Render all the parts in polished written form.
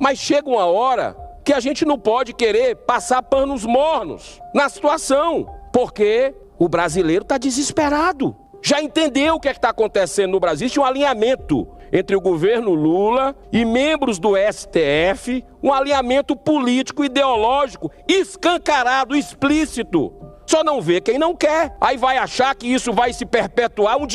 Mas chega uma hora que a gente não pode querer passar panos mornos na situação, porque o brasileiro está desesperado. Já entendeu o que está acontecendo no Brasil? Existe um alinhamento entre o governo Lula e membros do STF, um alinhamento político, ideológico, escancarado, explícito. Só não vê quem não quer. Aí vai achar que isso vai se perpetuar. Um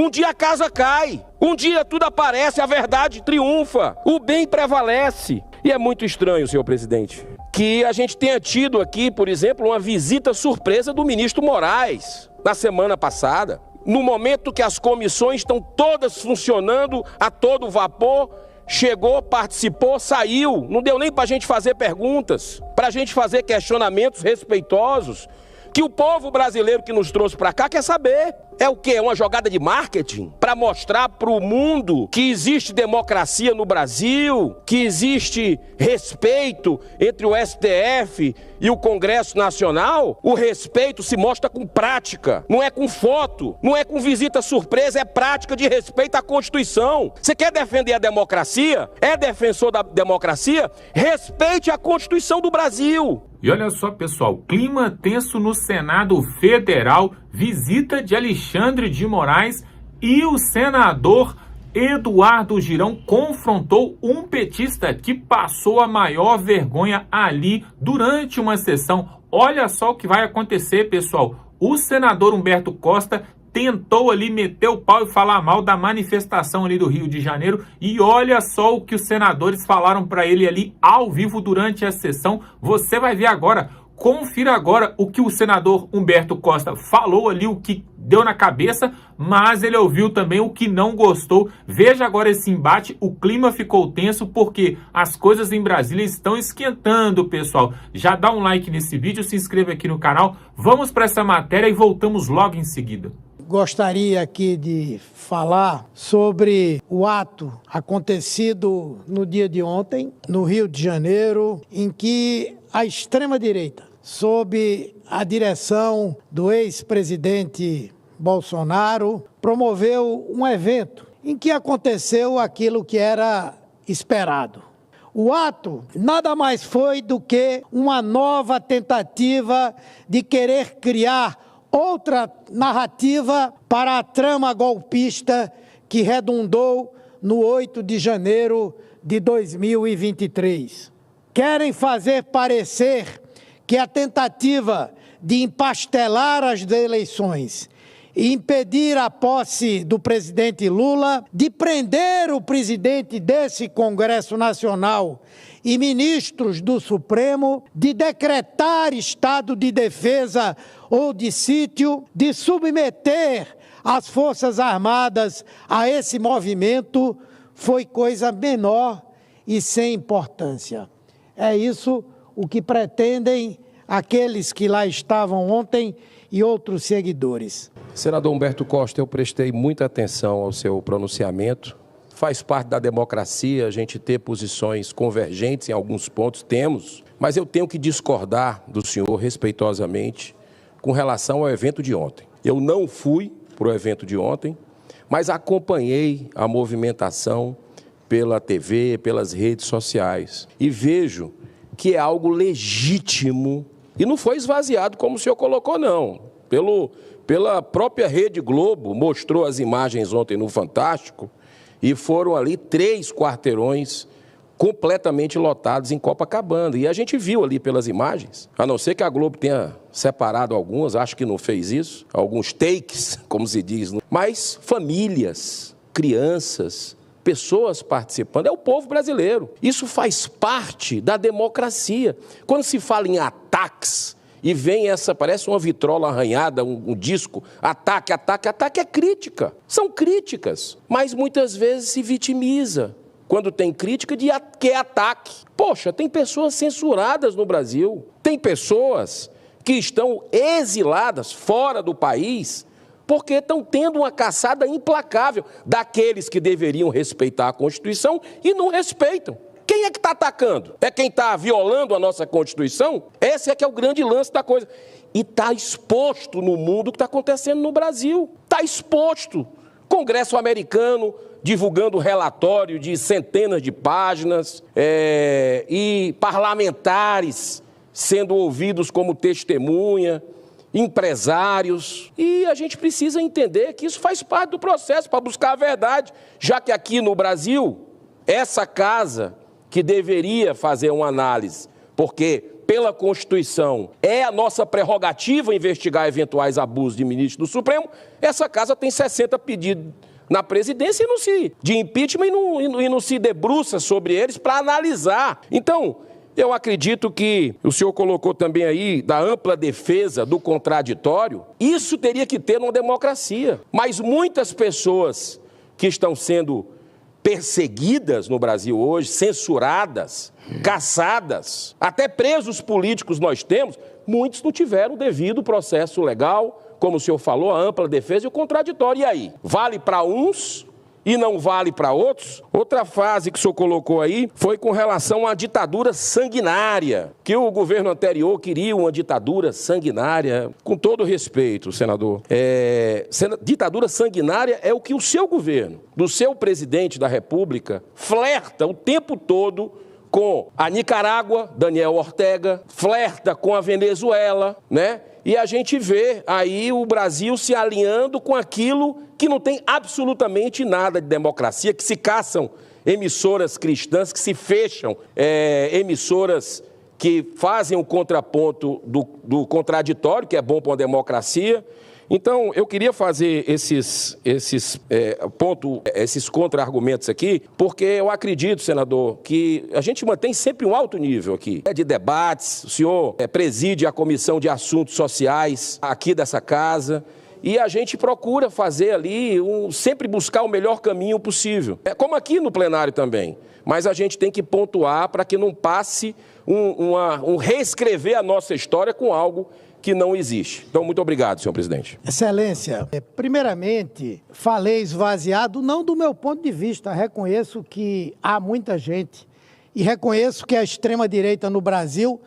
dia a casa cai. Um dia tudo aparece, a verdade triunfa. O bem prevalece. E é muito estranho, senhor presidente, que a gente tenha tido aqui, por exemplo, uma visita surpresa do ministro Moraes na semana passada. No momento que as comissões estão todas funcionando a todo vapor, chegou, participou, saiu. Não deu nem para a gente fazer perguntas, para a gente fazer questionamentos respeitosos, que o povo brasileiro que nos trouxe para cá quer saber. É o quê? É uma jogada de marketing? Para mostrar para o mundo que existe democracia no Brasil, que existe respeito entre o STF e o Congresso Nacional? O respeito se mostra com prática, não é com foto, não é com visita surpresa, é prática de respeito à Constituição. Você quer defender a democracia? É defensor da democracia? Respeite a Constituição do Brasil. E olha só, pessoal, clima tenso no Senado Federal, visita de Alexandre de Moraes e o senador Eduardo Girão confrontou um petista que passou a maior vergonha ali durante uma sessão. Olha só o que vai acontecer, pessoal. O senador Humberto Costa tentou ali meter o pau e falar mal da manifestação ali do Rio de Janeiro. E olha só o que os senadores falaram para ele ali ao vivo durante a sessão. Você vai ver agora. Confira agora o que o senador Humberto Costa falou ali, o que deu na cabeça, mas ele ouviu também o que não gostou. Veja agora esse embate, o clima ficou tenso porque as coisas em Brasília estão esquentando, pessoal. Já dá um like nesse vídeo, se inscreva aqui no canal. Vamos para essa matéria e voltamos logo em seguida. Gostaria aqui de falar sobre o ato acontecido no dia de ontem, no Rio de Janeiro, em que a extrema-direita, sob a direção do ex-presidente Bolsonaro, promoveu um evento em que aconteceu aquilo que era esperado. O ato nada mais foi do que uma nova tentativa de querer criar outra narrativa para a trama golpista que redundou no 8 de janeiro de 2023. Querem fazer parecer que a tentativa de empastelar as eleições e impedir a posse do presidente Lula, de prender o presidente desse Congresso Nacional e ministros do Supremo, de decretar estado de defesa ou de sítio, de submeter as Forças Armadas a esse movimento, foi coisa menor e sem importância. É isso o que pretendem aqueles que lá estavam ontem e outros seguidores. Senador Humberto Costa, eu prestei muita atenção ao seu pronunciamento. Faz parte da democracia a gente ter posições convergentes em alguns pontos, temos, mas eu tenho que discordar do senhor respeitosamente com relação ao evento de ontem. Eu não fui para o evento de ontem, mas acompanhei a movimentação pela TV, pelas redes sociais, e vejo que é algo legítimo e não foi esvaziado como o senhor colocou, não. Pela própria Rede Globo, mostrou as imagens ontem no Fantástico, e foram ali 3 quarteirões completamente lotados em Copacabana. E a gente viu ali pelas imagens, a não ser que a Globo tenha separado algumas, acho que não fez isso, alguns takes, como se diz, mas famílias, crianças, pessoas participando, é o povo brasileiro. Isso faz parte da democracia. Quando se fala em ataques, e vem parece uma vitrola arranhada, um disco, ataque é crítica. São críticas, mas muitas vezes se vitimiza quando tem crítica de que é ataque. Poxa, tem pessoas censuradas no Brasil, tem pessoas que estão exiladas fora do país porque estão tendo uma caçada implacável daqueles que deveriam respeitar a Constituição e não respeitam. Quem é que está atacando? É quem está violando a nossa Constituição? Esse é que é o grande lance da coisa. E está exposto no mundo o que está acontecendo no Brasil. Está exposto. Congresso americano divulgando relatório de centenas de páginas e parlamentares sendo ouvidos como testemunha, empresários. E a gente precisa entender que isso faz parte do processo para buscar a verdade, já que aqui no Brasil, essa casa que deveria fazer uma análise, porque pela Constituição é a nossa prerrogativa investigar eventuais abusos de ministro do Supremo, essa casa tem 60 pedidos na presidência de impeachment e não se debruça sobre eles para analisar. Então, eu acredito que o senhor colocou também aí da ampla defesa do contraditório. Isso teria que ter numa democracia. Mas muitas pessoas que estão sendo perseguidas no Brasil hoje, censuradas, caçadas, até presos políticos nós temos, muitos não tiveram o devido processo legal, como o senhor falou, a ampla defesa e o contraditório. E aí? Vale para uns e não vale para outros? Outra frase que o senhor colocou aí foi com relação à ditadura sanguinária, que o governo anterior queria uma ditadura sanguinária. Com todo respeito, senador, ditadura sanguinária é o que o seu governo, do seu presidente da República, flerta o tempo todo com a Nicarágua, Daniel Ortega, flerta com a Venezuela, né? E a gente vê aí o Brasil se alinhando com aquilo que não tem absolutamente nada de democracia, que se caçam emissoras cristãs, que se fecham emissoras que fazem o contraponto do contraditório, que é bom para uma democracia. Então, eu queria fazer esses contra-argumentos aqui, porque eu acredito, senador, que a gente mantém sempre um alto nível aqui de debates. O senhor preside a Comissão de Assuntos Sociais aqui dessa casa, e a gente procura fazer ali, sempre buscar o melhor caminho possível. Como aqui no plenário também. Mas a gente tem que pontuar para que não passe um reescrever a nossa história com algo que não existe. Então, muito obrigado, senhor presidente. Excelência, primeiramente, falei esvaziado, não do meu ponto de vista, reconheço que há muita gente e reconheço que a extrema-direita no Brasil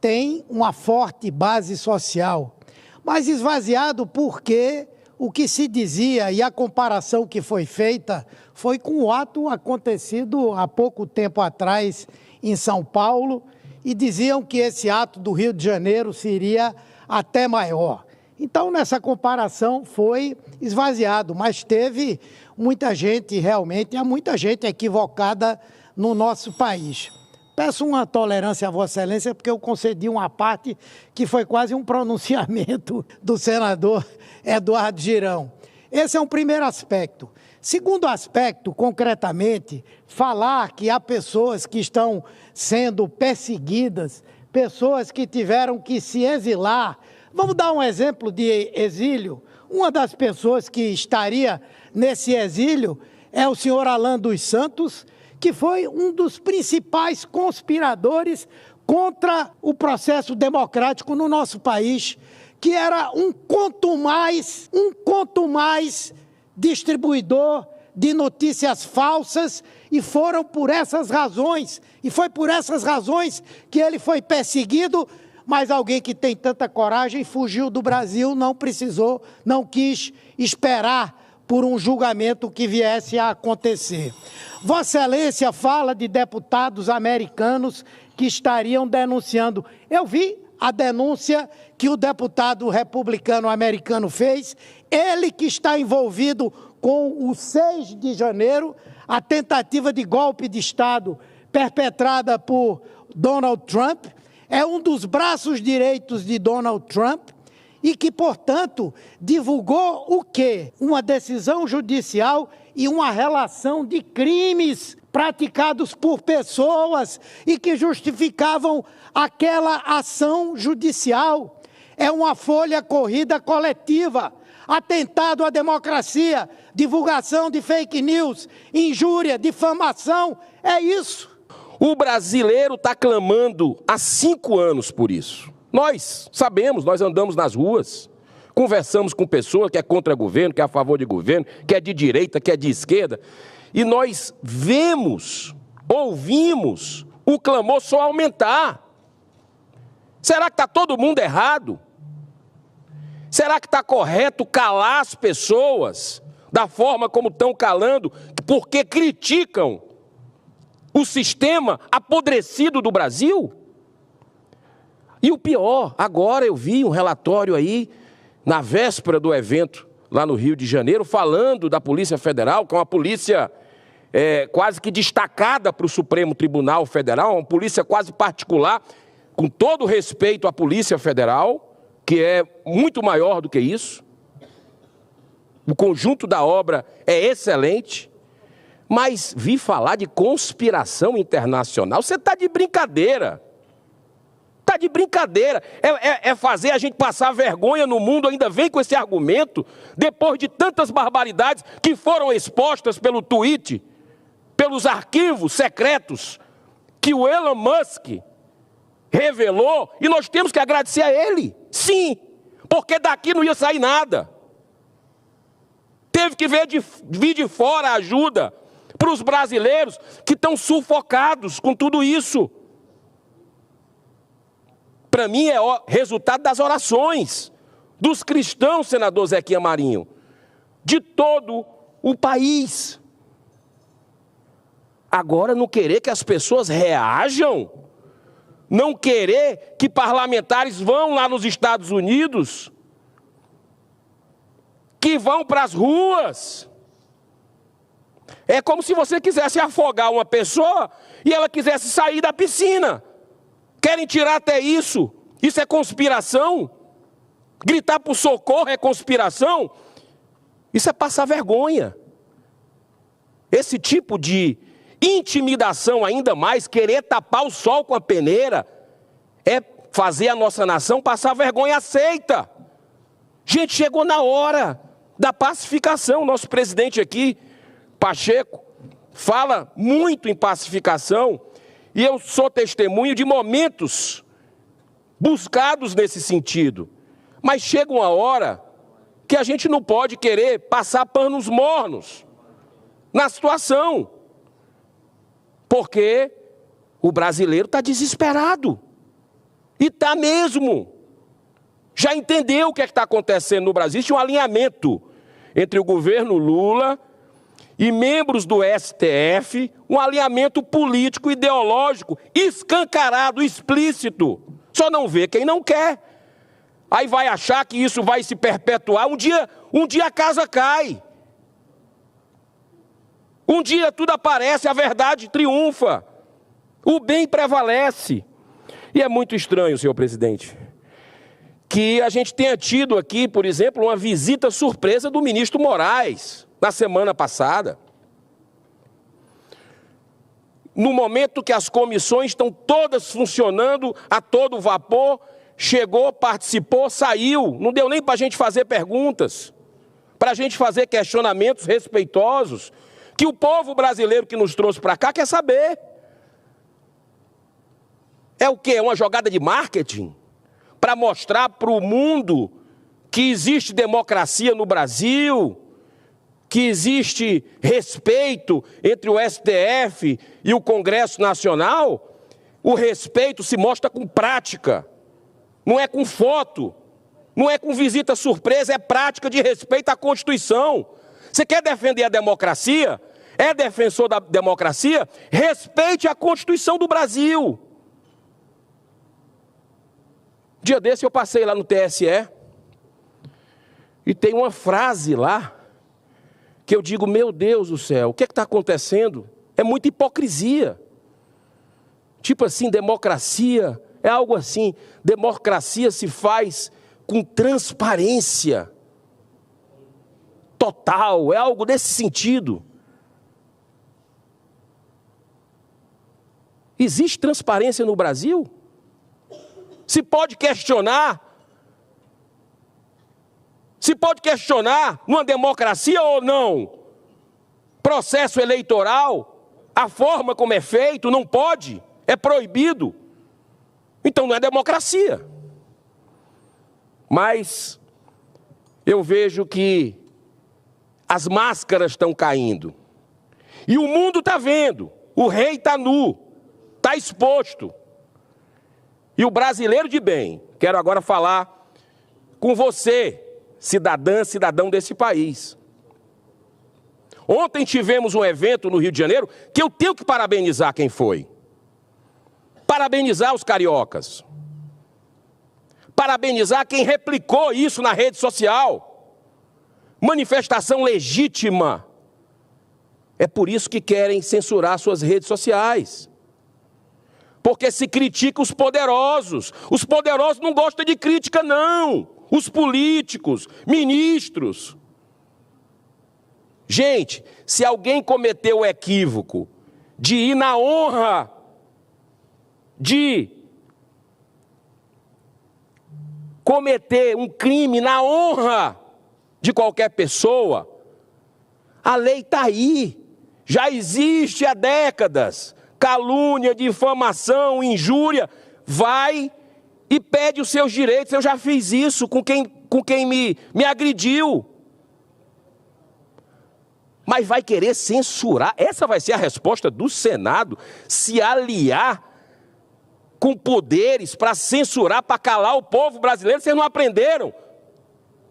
tem uma forte base social, mas esvaziado porque o que se dizia e a comparação que foi feita foi com o ato acontecido há pouco tempo atrás em São Paulo e diziam que esse ato do Rio de Janeiro seria até maior. Então, nessa comparação foi esvaziado, mas teve muita gente, realmente, há muita gente equivocada no nosso país. Peço uma tolerância a Vossa Excelência, porque eu concedi uma parte que foi quase um pronunciamento do senador Eduardo Girão. Esse é um primeiro aspecto. Segundo aspecto, concretamente, falar que há pessoas que estão sendo perseguidas, pessoas que tiveram que se exilar. Vamos dar um exemplo de exílio. Uma das pessoas que estaria nesse exílio é o senhor Alan dos Santos, que foi um dos principais conspiradores contra o processo democrático no nosso país, que era um quanto mais distribuidor de notícias falsas, e foram por essas razões, e foi por essas razões que ele foi perseguido, mas alguém que tem tanta coragem fugiu do Brasil, não quis esperar por um julgamento que viesse a acontecer. Vossa Excelência fala de deputados americanos que estariam denunciando. Eu vi a denúncia que o deputado republicano americano fez, ele que está envolvido com o 6 de janeiro, a tentativa de golpe de Estado perpetrada por Donald Trump, é um dos braços direitos de Donald Trump e que, portanto, divulgou o quê? Uma decisão judicial e uma relação de crimes praticados por pessoas e que justificavam aquela ação judicial. É uma folha corrida coletiva, atentado à democracia, divulgação de fake news, injúria, difamação, é isso. O brasileiro está clamando há 5 anos por isso. Nós sabemos, nós andamos nas ruas, conversamos com pessoas que é contra governo, que é a favor de governo, que é de direita, que é de esquerda, e nós vemos, ouvimos o clamor só aumentar. Será que está todo mundo errado? Será que está correto calar as pessoas da forma como estão calando, porque criticam o sistema apodrecido do Brasil? E o pior, agora eu vi um relatório aí, na véspera do evento lá no Rio de Janeiro, falando da Polícia Federal, que é uma polícia quase que destacada para o Supremo Tribunal Federal, uma polícia quase particular, com todo respeito à Polícia Federal, que é muito maior do que isso. O conjunto da obra é excelente, mas vi falar de conspiração internacional. Você está de brincadeira. Está de brincadeira. É fazer a gente passar vergonha no mundo, ainda vem com esse argumento, depois de tantas barbaridades que foram expostas pelo tweet, pelos arquivos secretos que o Elon Musk revelou, e nós temos que agradecer a ele, sim, porque daqui não ia sair nada. Teve que vir de fora a ajuda para os brasileiros que estão sufocados com tudo isso. Para mim é resultado das orações dos cristãos, senador Zequinha Marinho, de todo o país. Agora não querer que as pessoas reajam, não querer que parlamentares vão lá nos Estados Unidos, que vão para as ruas. É como se você quisesse afogar uma pessoa e ela quisesse sair da piscina. Querem tirar até isso. Isso é conspiração? Gritar por socorro é conspiração? Isso é passar vergonha. Esse tipo de intimidação, ainda mais, querer tapar o sol com a peneira, é fazer a nossa nação passar vergonha. Aceita. Gente, chegou na hora da pacificação. Nosso presidente aqui, Pacheco, fala muito em pacificação, e eu sou testemunho de momentos buscados nesse sentido. Mas chega uma hora que a gente não pode querer passar panos mornos na situação, porque o brasileiro está desesperado, e está mesmo. Já entendeu o que é que está acontecendo no Brasil? Existe um alinhamento entre o governo Lula e membros do STF, um alinhamento político, ideológico, escancarado, explícito. Só não vê quem não quer. Aí vai achar que isso vai se perpetuar. Um dia a casa cai. Um dia tudo aparece, a verdade triunfa. O bem prevalece. E é muito estranho, senhor presidente, que a gente tenha tido aqui, por exemplo, uma visita surpresa do ministro Moraes, na semana passada. No momento que as comissões estão todas funcionando a todo vapor, chegou, participou, saiu. Não deu nem para a gente fazer perguntas, para a gente fazer questionamentos respeitosos, que o povo brasileiro que nos trouxe para cá quer saber. É o quê? É uma jogada de marketing? Para mostrar para o mundo que existe democracia no Brasil, que existe respeito entre o STF e o Congresso Nacional? O respeito se mostra com prática, não é com foto, não é com visita surpresa, é prática de respeito à Constituição. Você quer defender a democracia? É defensor da democracia? Respeite a Constituição do Brasil. Dia desse eu passei lá no TSE e tem uma frase lá que eu digo, meu Deus do céu, o que é que está acontecendo? É muita hipocrisia. Tipo assim, democracia é algo assim, democracia se faz com transparência total, é algo desse sentido. Existe transparência no Brasil? Se pode questionar numa democracia ou não, processo eleitoral, a forma como é feito, não pode, é proibido. Então não é democracia. Mas eu vejo que as máscaras estão caindo. E o mundo está vendo, o rei está nu, está exposto. E o brasileiro de bem, quero agora falar com você, cidadã, cidadão desse país. Ontem tivemos um evento no Rio de Janeiro que eu tenho que parabenizar quem foi. Parabenizar os cariocas. Parabenizar quem replicou isso na rede social. Manifestação legítima. É por isso que querem censurar suas redes sociais. Porque se critica os poderosos. Os poderosos não gostam de crítica, não. Os políticos, ministros. Gente, se alguém cometeu o equívoco de ir na honra de cometer um crime na honra de qualquer pessoa, a lei está aí, já existe há décadas. Calúnia, difamação, injúria, vai e pede os seus direitos. Eu já fiz isso com quem me agrediu. Mas vai querer censurar? Essa vai ser a resposta do Senado? Se aliar com poderes para censurar, para calar o povo brasileiro? Vocês não aprenderam?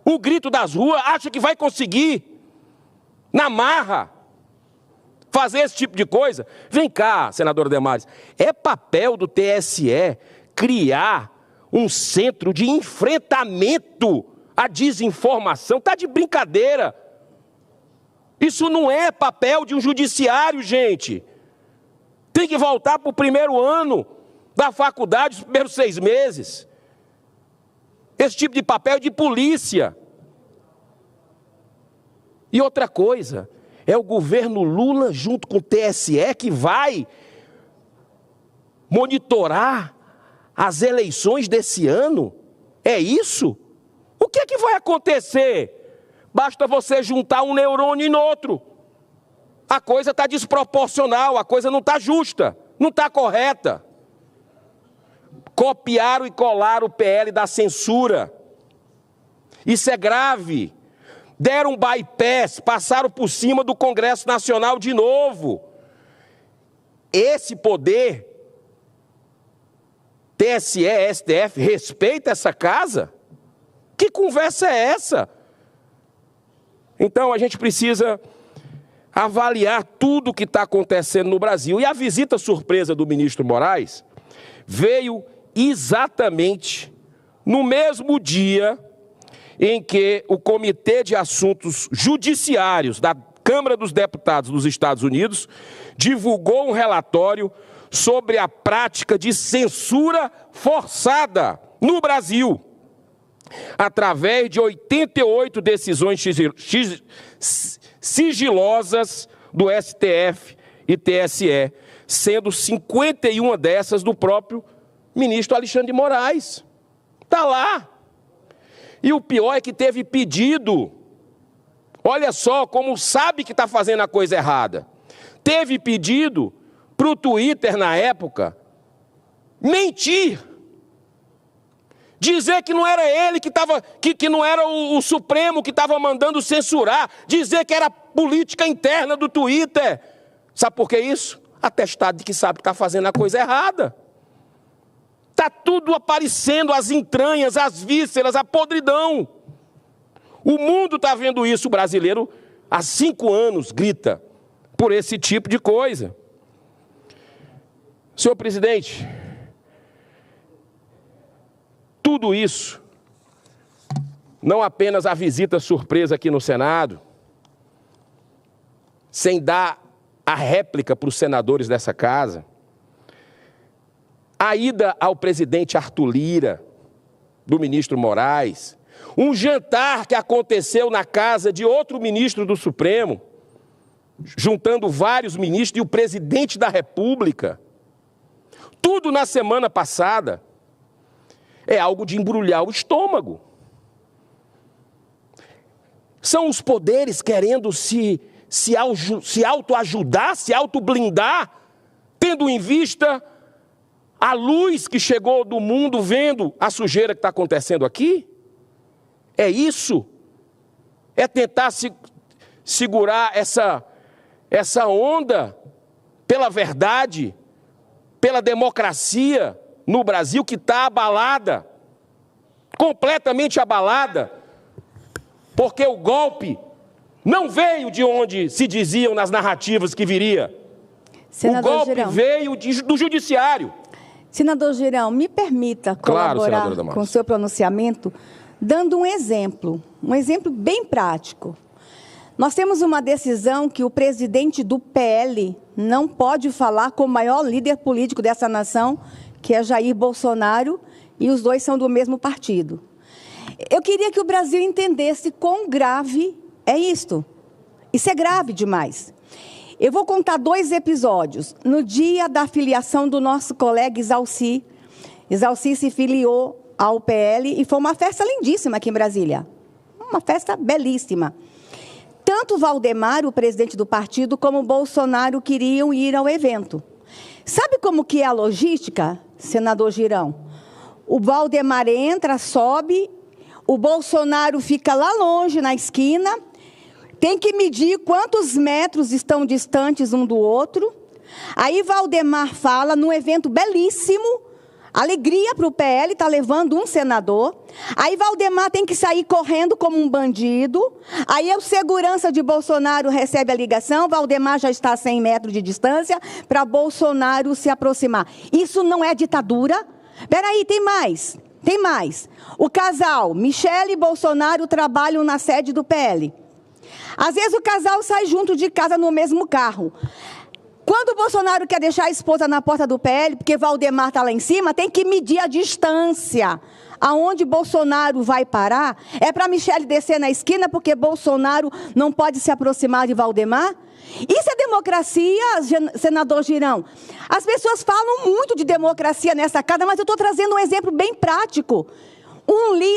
O grito das ruas, acha que vai conseguir, na marra, fazer esse tipo de coisa? Vem cá, senadora Damares, é papel do TSE criar um centro de enfrentamento à desinformação? Está de brincadeira. Isso não é papel de um judiciário, gente. Tem que voltar para o primeiro ano da faculdade, os primeiros 6 meses. Esse tipo de papel é de polícia. E outra coisa, é o governo Lula junto com o TSE que vai monitorar as eleições desse ano? É isso? O que é que vai acontecer? Basta você juntar um neurônio em outro. A coisa está desproporcional, a coisa não está justa, não está correta. Copiaram e colaram o PL da censura. Isso é grave. Deram um bypass, passaram por cima do Congresso Nacional de novo. Esse poder, TSE, STF, respeita essa casa? Que conversa é essa? Então a gente precisa avaliar tudo o que está acontecendo no Brasil. E a visita surpresa do ministro Moraes veio exatamente no mesmo dia em que o Comitê de Assuntos Judiciários da Câmara dos Deputados dos Estados Unidos divulgou um relatório sobre a prática de censura forçada no Brasil, através de 88 decisões sigilosas do STF e TSE, sendo 51 dessas do próprio ministro Alexandre de Moraes. Está lá. E o pior é que teve pedido. Olha só como sabe que está fazendo a coisa errada. Teve pedido para o Twitter, na época, mentir. Dizer que não era ele que estava, que não era o Supremo que estava mandando censurar. Dizer que era política interna do Twitter. Sabe por que isso? Atestado de que sabe que está fazendo a coisa errada. Está tudo aparecendo, as entranhas, as vísceras, a podridão. O mundo está vendo isso, o brasileiro há 5 anos grita por esse tipo de coisa. Senhor presidente, tudo isso, não apenas a visita surpresa aqui no Senado, sem dar a réplica para os senadores dessa casa, a ida ao presidente Arthur Lira, do ministro Moraes, um jantar que aconteceu na casa de outro ministro do Supremo, juntando vários ministros e o presidente da República, tudo na semana passada, é algo de embrulhar o estômago. São os poderes querendo se autoajudar, se autoblindar, tendo em vista a luz que chegou do mundo vendo a sujeira que está acontecendo aqui? É isso? É tentar segurar essa onda pela verdade, pela democracia no Brasil que está abalada, completamente abalada, porque o golpe Não veio de onde se diziam nas narrativas que viria. Senador o golpe Girão. veio do judiciário. Senador Girão, me permita colaborar com o seu pronunciamento, dando um exemplo bem prático. Nós temos uma decisão que o presidente do PL não pode falar com o maior líder político dessa nação, que é Jair Bolsonaro, e os dois são do mesmo partido. Eu queria que o Brasil entendesse quão grave é isto. Isso é grave demais. Eu vou contar 2 episódios. No dia da filiação do nosso colega Exalci se filiou ao PL e foi uma festa lindíssima aqui em Brasília. Uma festa belíssima. Tanto Valdemar, o presidente do partido, como o Bolsonaro queriam ir ao evento. Sabe como que é a logística, senador Girão? O Valdemar entra, sobe, o Bolsonaro fica lá longe, na esquina, tem que medir quantos metros estão distantes um do outro. Aí Valdemar fala num evento belíssimo, alegria para o PL, está levando um senador. Aí Valdemar tem que sair correndo como um bandido. Aí o segurança de Bolsonaro recebe a ligação, Valdemar já está a 100 metros de distância para Bolsonaro se aproximar. Isso não é ditadura? Peraí, tem mais. O casal, Michele e Bolsonaro, trabalham na sede do PL. Às vezes o casal sai junto de casa no mesmo carro. Quando o Bolsonaro quer deixar a esposa na porta do PL, porque Valdemar está lá em cima, tem que medir a distância. Aonde Bolsonaro vai parar, é para Michele descer na esquina, porque Bolsonaro não pode se aproximar de Valdemar? Isso é democracia, senador Girão? As pessoas falam muito de democracia nessa casa, mas eu estou trazendo um exemplo bem prático.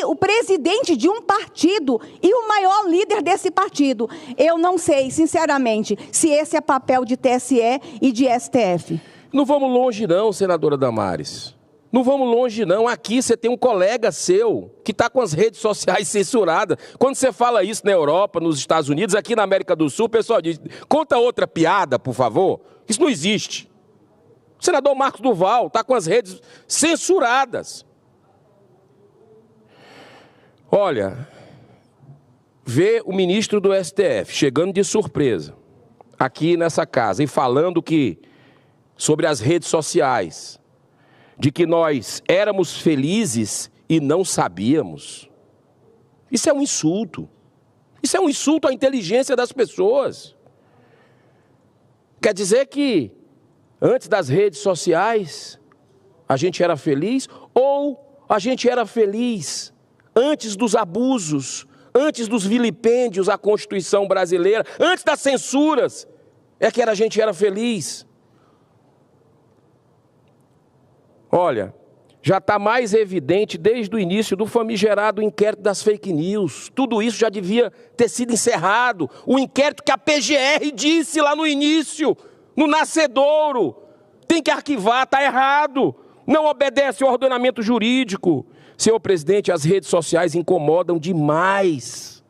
O presidente de um partido e o maior líder desse partido. Eu não sei, sinceramente, se esse é papel de TSE e de STF. Não vamos longe não, senadora Damares. Não vamos longe não. Aqui você tem um colega seu que está com as redes sociais censuradas. Quando você fala isso na Europa, nos Estados Unidos, aqui na América do Sul, o pessoal diz, conta outra piada, por favor. Isso não existe. O senador Marcos Duval está com as redes censuradas. Olha, ver o ministro do STF chegando de surpresa aqui nessa casa e falando sobre as redes sociais, de que nós éramos felizes e não sabíamos. Isso é um insulto. Isso é um insulto à inteligência das pessoas. Quer dizer que antes das redes sociais a gente era feliz, ou a gente era feliz antes dos abusos, antes dos vilipêndios à Constituição brasileira, antes das censuras, a gente era feliz. Olha, já está mais evidente desde o início do famigerado inquérito das fake news. Tudo isso já devia ter sido encerrado. O inquérito que a PGR disse lá no início, no nascedouro, tem que arquivar, está errado. Não obedece ao ordenamento jurídico. Senhor presidente, as redes sociais incomodam demais.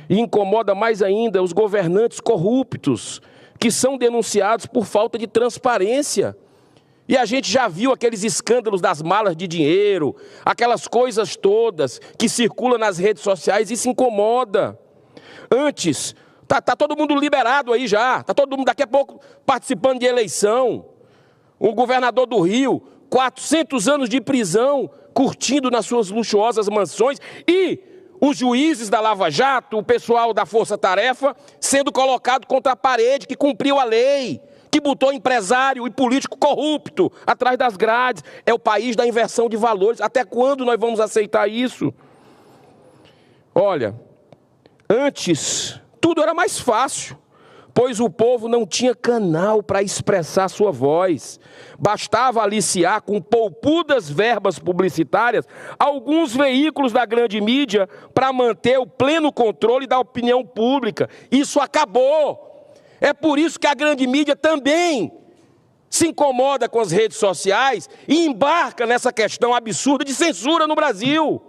E incomoda mais ainda os governantes corruptos, que são denunciados por falta de transparência. E a gente já viu aqueles escândalos das malas de dinheiro, aquelas coisas todas que circulam nas redes sociais, isso incomoda. Antes, tá todo mundo liberado aí já, tá todo mundo daqui a pouco participando de eleição. O governador do Rio, 400 anos de prisão, curtindo nas suas luxuosas mansões, e os juízes da Lava Jato, o pessoal da Força Tarefa, sendo colocado contra a parede, que cumpriu a lei, que botou empresário e político corrupto atrás das grades. É o país da inversão de valores. Até quando nós vamos aceitar isso? Olha, antes tudo era mais fácil, pois o povo não tinha canal para expressar sua voz. Bastava aliciar com poupudas verbas publicitárias alguns veículos da grande mídia para manter o pleno controle da opinião pública. Isso acabou. É por isso que a grande mídia também se incomoda com as redes sociais e embarca nessa questão absurda de censura no Brasil.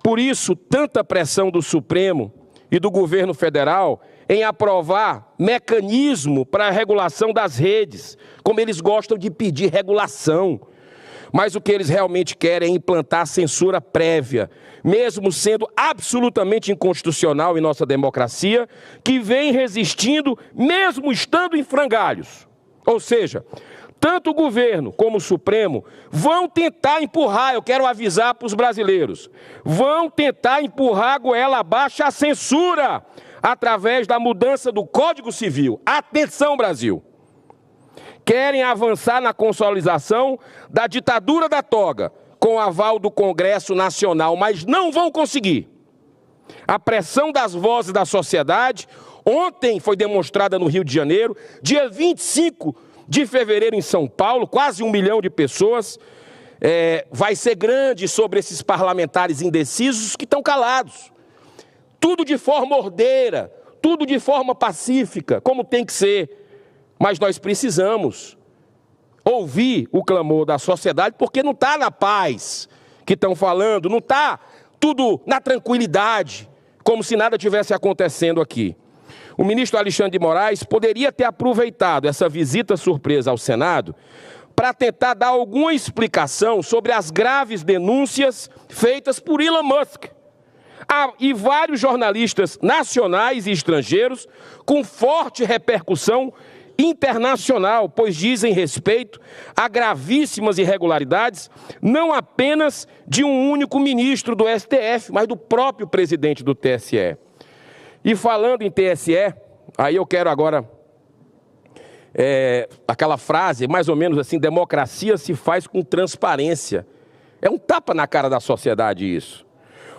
Por isso, tanta pressão do Supremo e do governo federal em aprovar mecanismo para a regulação das redes, como eles gostam de pedir regulação. Mas o que eles realmente querem é implantar censura prévia, mesmo sendo absolutamente inconstitucional em nossa democracia, que vem resistindo mesmo estando em frangalhos. Ou seja, tanto o governo como o Supremo vão tentar empurrar, eu quero avisar para os brasileiros, vão tentar empurrar a goela abaixo a censura através da mudança do Código Civil. Atenção, Brasil! Querem avançar na consolidação da ditadura da toga, com o aval do Congresso Nacional, mas não vão conseguir. A pressão das vozes da sociedade, ontem foi demonstrada no Rio de Janeiro, dia 25 de fevereiro em São Paulo, quase 1 milhão de pessoas, vai ser grande sobre esses parlamentares indecisos que estão calados. Tudo de forma ordeira, tudo de forma pacífica, como tem que ser. Mas nós precisamos ouvir o clamor da sociedade, porque não está na paz que estão falando, não está tudo na tranquilidade, como se nada tivesse acontecendo aqui. O ministro Alexandre de Moraes poderia ter aproveitado essa visita surpresa ao Senado para tentar dar alguma explicação sobre as graves denúncias feitas por Elon Musk. E vários jornalistas nacionais e estrangeiros com forte repercussão internacional, pois dizem respeito a gravíssimas irregularidades, não apenas de um único ministro do STF, mas do próprio presidente do TSE. E falando em TSE, aí eu quero agora aquela frase, mais ou menos assim, democracia se faz com transparência. É um tapa na cara da sociedade isso.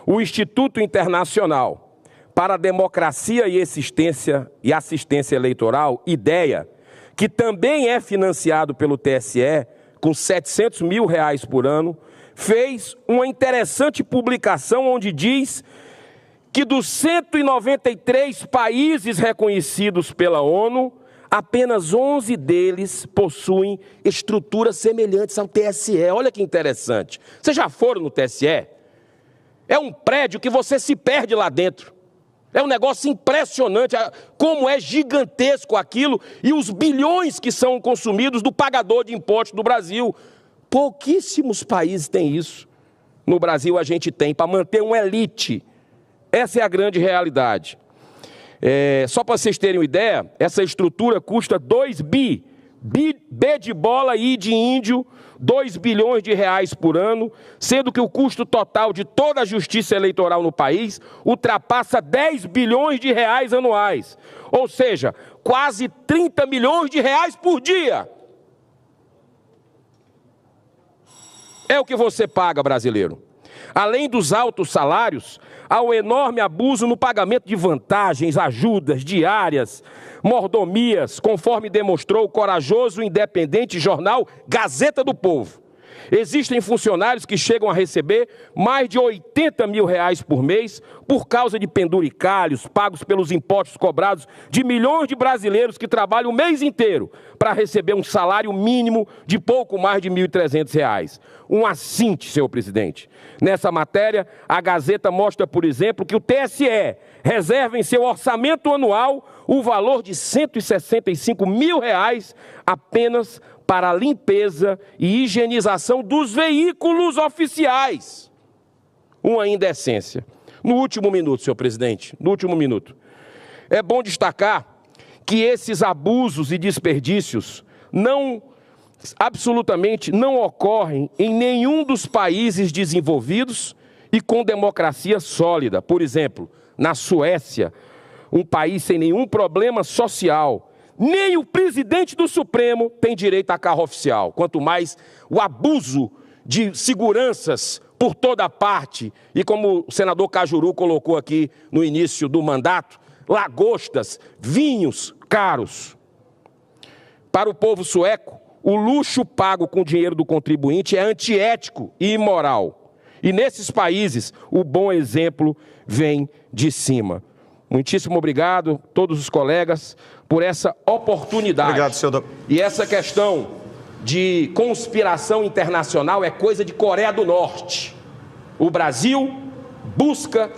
O Instituto Internacional para a Democracia e Assistência Eleitoral, IDEA, que também é financiado pelo TSE, com R$700 mil por ano, fez uma interessante publicação onde diz que dos 193 países reconhecidos pela ONU, apenas 11 deles possuem estruturas semelhantes ao TSE. Olha que interessante. Vocês já foram no TSE? É um prédio que você se perde lá dentro. É um negócio impressionante, como é gigantesco aquilo e os bilhões que são consumidos do pagador de impostos do Brasil. Pouquíssimos países têm isso. No Brasil a gente tem, para manter uma elite. Essa é a grande realidade. Só para vocês terem uma ideia, essa estrutura custa 2 B de bola e de índio, 2 bilhões de reais por ano, sendo que o custo total de toda a justiça eleitoral no país ultrapassa 10 bilhões de reais anuais. Ou seja, quase 30 milhões de reais por dia. É o que você paga, brasileiro. Além dos altos salários, há um enorme abuso no pagamento de vantagens, ajudas, diárias, mordomias, conforme demonstrou o corajoso e independente jornal Gazeta do Povo. Existem funcionários que chegam a receber mais de 80 mil reais por mês por causa de penduricalhos pagos pelos impostos cobrados de milhões de brasileiros que trabalham o mês inteiro para receber um salário mínimo de pouco mais de R$ 1.300. Um assinte, senhor presidente. Nessa matéria, a Gazeta mostra, por exemplo, que o TSE reserva em seu orçamento anual o valor de R$ 165 mil apenas para a limpeza e higienização dos veículos oficiais. Uma indecência. No último minuto, senhor presidente, no último minuto. É bom destacar que esses abusos e desperdícios absolutamente não ocorrem em nenhum dos países desenvolvidos e com democracia sólida. Por exemplo, na Suécia, um país sem nenhum problema social, nem o presidente do Supremo tem direito a carro oficial. Quanto mais o abuso de seguranças por toda parte. E como o senador Cajuru colocou aqui no início do mandato, lagostas, vinhos caros. Para o povo sueco, o luxo pago com dinheiro do contribuinte é antiético e imoral. E nesses países, o bom exemplo vem de cima. Muitíssimo obrigado, todos os colegas, por essa oportunidade. Obrigado, senhor. E essa questão de conspiração internacional é coisa de Coreia do Norte. O Brasil busca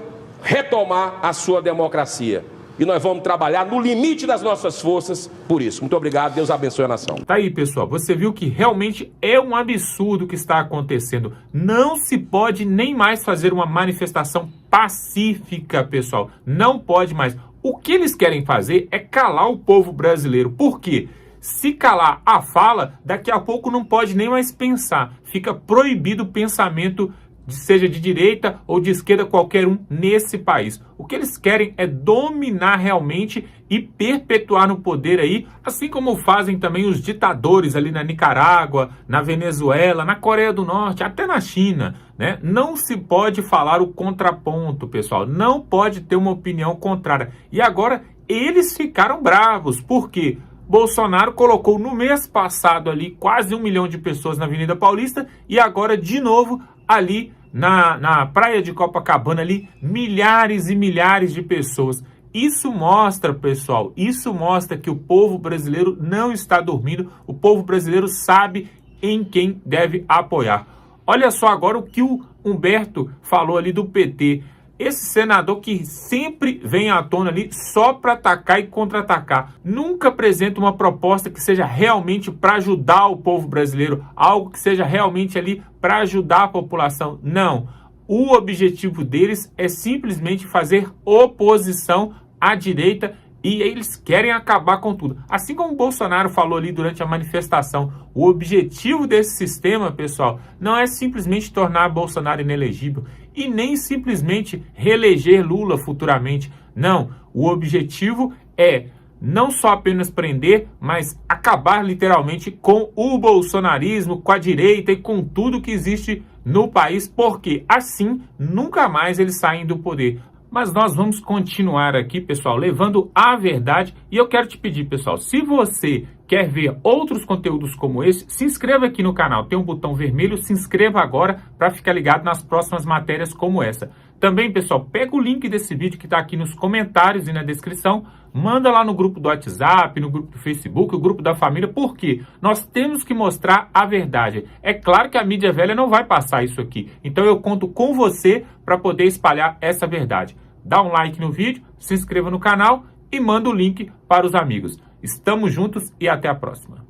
retomar a sua democracia. e nós vamos trabalhar no limite das nossas forças por isso. Muito obrigado, Deus abençoe a nação. Tá aí, pessoal, você viu que realmente é um absurdo o que está acontecendo. Não se pode nem mais fazer uma manifestação pacífica, pessoal. Não pode mais. O que eles querem fazer é calar o povo brasileiro. Por quê? Se calar a fala, daqui a pouco não pode nem mais pensar. Fica proibido o pensamento, seja de direita ou de esquerda, qualquer um, nesse país. O que eles querem é dominar realmente e perpetuar no poder aí, assim como fazem também os ditadores ali na Nicarágua, na Venezuela, na Coreia do Norte, até na China, né? Não se pode falar o contraponto, pessoal. Não pode ter uma opinião contrária. E agora eles ficaram bravos. Por quê? Bolsonaro colocou no mês passado ali quase 1 milhão de pessoas na Avenida Paulista e agora de novo ali na praia de Copacabana ali, milhares e milhares de pessoas. Isso mostra, pessoal, isso mostra que o povo brasileiro não está dormindo, o povo brasileiro sabe em quem deve apoiar. Olha só agora o que o Humberto falou ali do PT. Esse senador que sempre vem à tona ali só para atacar e contra-atacar. Nunca apresenta uma proposta que seja realmente para ajudar o povo brasileiro, algo que seja realmente ali para ajudar a população. Não. O objetivo deles é simplesmente fazer oposição à direita e eles querem acabar com tudo. Assim como o Bolsonaro falou ali durante a manifestação, o objetivo desse sistema, pessoal, não é simplesmente tornar Bolsonaro inelegível e nem simplesmente reeleger Lula futuramente. Não, o objetivo é não só apenas prender, mas acabar literalmente com o bolsonarismo, com a direita e com tudo que existe no país, porque assim nunca mais eles saem do poder. Mas nós vamos continuar aqui, pessoal, levando a verdade. E eu quero te pedir, pessoal, se você quer ver outros conteúdos como esse, se inscreva aqui no canal. Tem um botão vermelho, se inscreva agora para ficar ligado nas próximas matérias como essa. Também, pessoal, pega o link desse vídeo que está aqui nos comentários e na descrição. Manda lá no grupo do WhatsApp, no grupo do Facebook, o grupo da família, porque nós temos que mostrar a verdade. É claro que a mídia velha não vai passar isso aqui. Então eu conto com você para poder espalhar essa verdade. Dá um like no vídeo, se inscreva no canal e manda o link para os amigos. Estamos juntos e até a próxima.